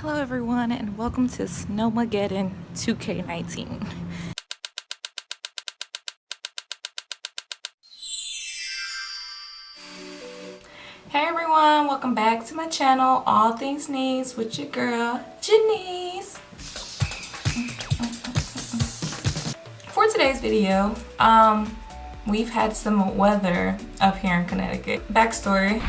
Hello everyone and welcome to Snowmageddon 2K19. Hey everyone, welcome back to my channel, All Things Knees with your girl, Janice. For today's video, we've had some weather up here in Connecticut. Backstory,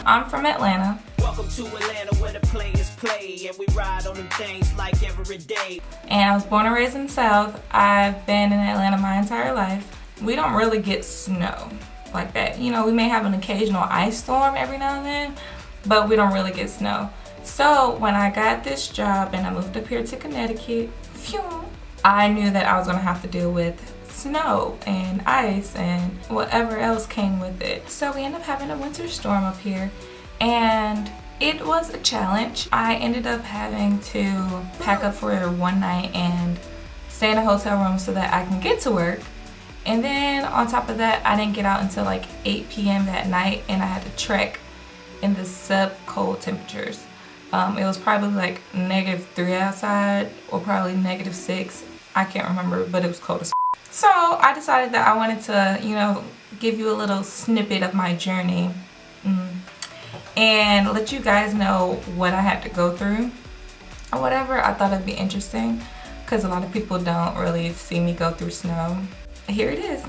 I'm from Atlanta. Welcome to Atlanta where the players play and we ride on them things like every day. And I was born and raised in the South. I've been in Atlanta my entire life. We don't really get snow like that. You know, we may have an occasional ice storm every now and then, but we don't really get snow. So when I got this job and I moved up here to Connecticut, I knew that I was gonna have to deal with snow and ice and whatever else came with it. So we ended up having a winter storm up here, and it was a challenge. I ended up having to pack up for one night and stay in a hotel room so that I can get to work. And then on top of that, I didn't get out until like 8 p.m. that night, and I had to trek in the sub-cold temperatures. It was probably like -3 outside, or probably -6. I can't remember, but it was cold as So I decided that I wanted to, you know, give you a little snippet of my journey and let you guys know what I had to go through or whatever. I thought it'd be interesting because a lot of people don't really see me go through snow. Here it is.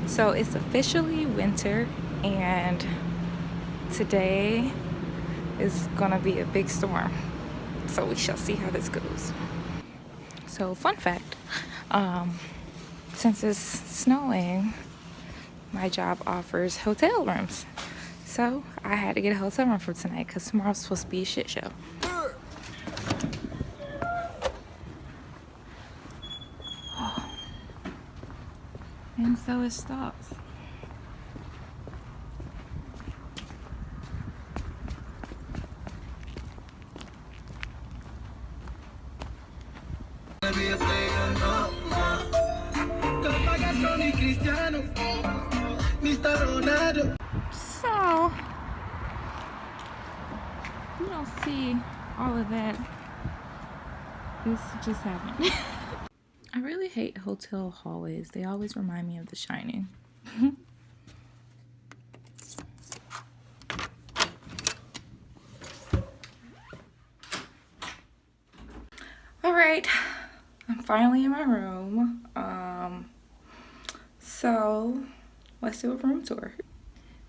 So it's officially winter, and today is gonna be a big storm. So we shall see how this goes. So fun fact, since it's snowing, my job offers hotel rooms. So I had to get a hotel room for tonight because tomorrow's supposed to be a shit show. Oh. And so it stops. So you don't see all of that. This just happened. I really hate hotel hallways. They always remind me of The Shining. All right, I'm finally in my room. So let's do a room tour.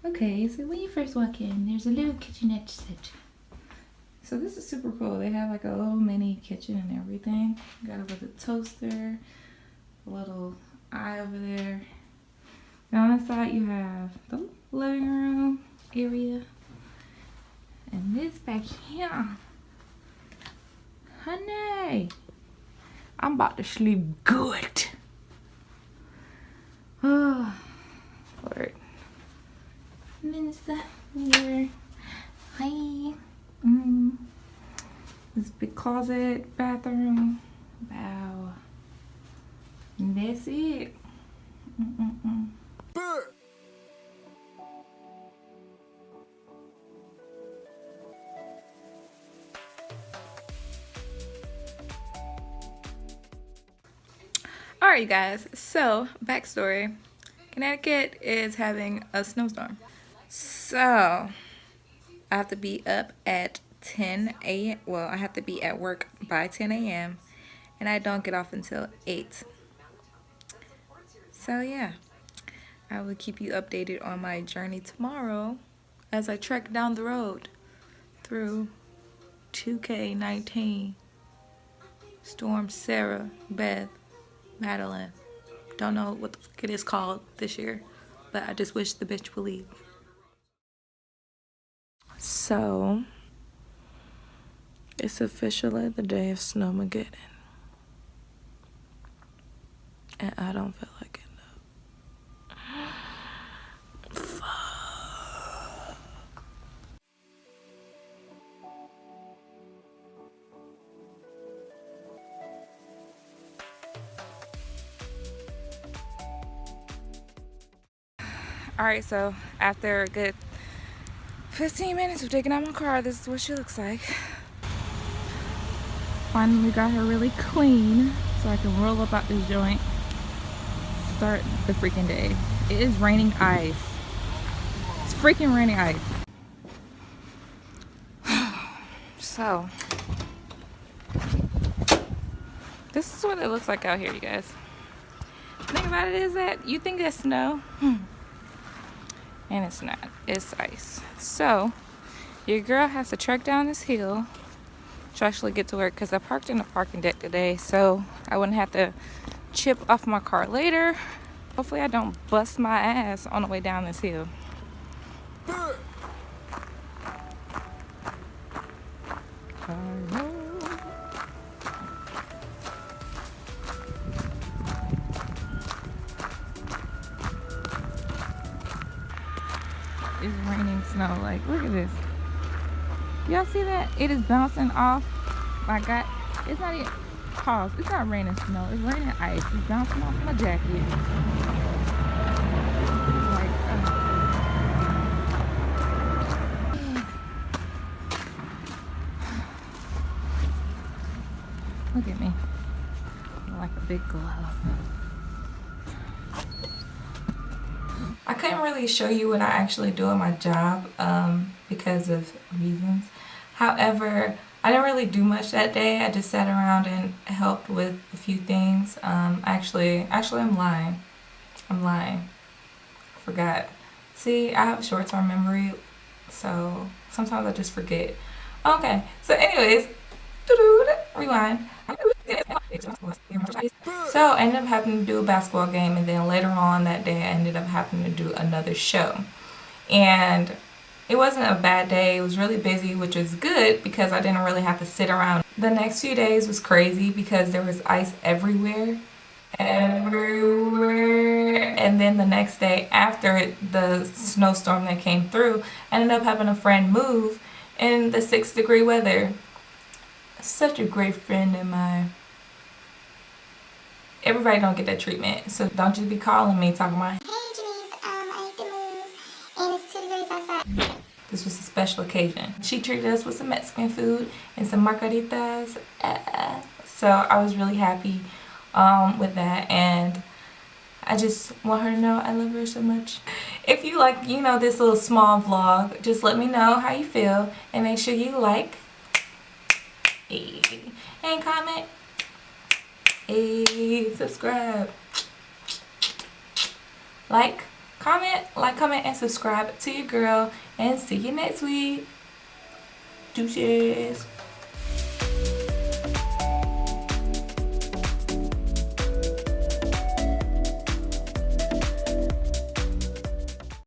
Okay, so when you first walk in, there's a little kitchenette set. So this is super cool. They have like a little mini kitchen and everything. Got a little toaster, a little eye over there. And on the side you have the living room area. And this back here. Honey, I'm about to sleep good. Oh, Lord. And then it's here. Hi. This big closet, bathroom. Wow. And that's it. Alright, you guys, so backstory. Connecticut is having a snowstorm. So I have to be up at 10 a.m. Well, I have to be at work by 10 a.m. and I don't get off until 8. So yeah, I will keep you updated on my journey tomorrow as I trek down the road through 2K19. Storm Sarah, Beth, Madeline. Don't know what the fuck it is called this year, but I just wish the bitch would leave. So it's officially the day of Snowmageddon, and I don't feel like getting up. Fuck. All right, so after a good 15 minutes of taking out my car. This is what she looks like. Finally got her really clean so I can roll up out this joint. Start the freaking day. It is raining ice. It's freaking raining ice. So, this is what it looks like out here, you guys. The thing about it is that you think it's snow, and it's not. It's ice. So, your girl has to trek down this hill to actually get to work because I parked in the parking deck today, so I wouldn't have to chip off my car later. Hopefully I don't bust my ass on the way down this hill. It's raining snow. Like, look at this. Y'all see that? It is bouncing off my gut. It's not even pause. It's not raining snow. It's raining ice. It's bouncing off my jacket. Like, look at me. I'm like a big glove. I couldn't really show you what I actually do at my job because of reasons. However, I didn't really do much that day. I just sat around and helped with a few things. Actually, I'm lying. I forgot. See, I have a short-term memory, so sometimes I just forget. Okay, so anyways, rewind. So I ended up having to do a basketball game, and then later on that day I ended up having to do another show. And it wasn't a bad day. It was really busy, which was good because I didn't really have to sit around. The next few days was crazy because there was ice everywhere. And then the next day after the snowstorm that came through, I ended up having a friend move in the 6-degree weather. Such a great friend of mine. Everybody don't get that treatment, so don't just be calling me talking about, hey Janice, I need to move and it's 2 degrees outside. This was a special occasion. She treated us with some Mexican food and some margaritas. So I was really happy with that, and I just want her to know I love her so much. If you like, you know, this little small vlog, just let me know how you feel, and make sure you like and comment. Hey, subscribe. Like, comment, and subscribe to your girl. And see you next week. Deuces.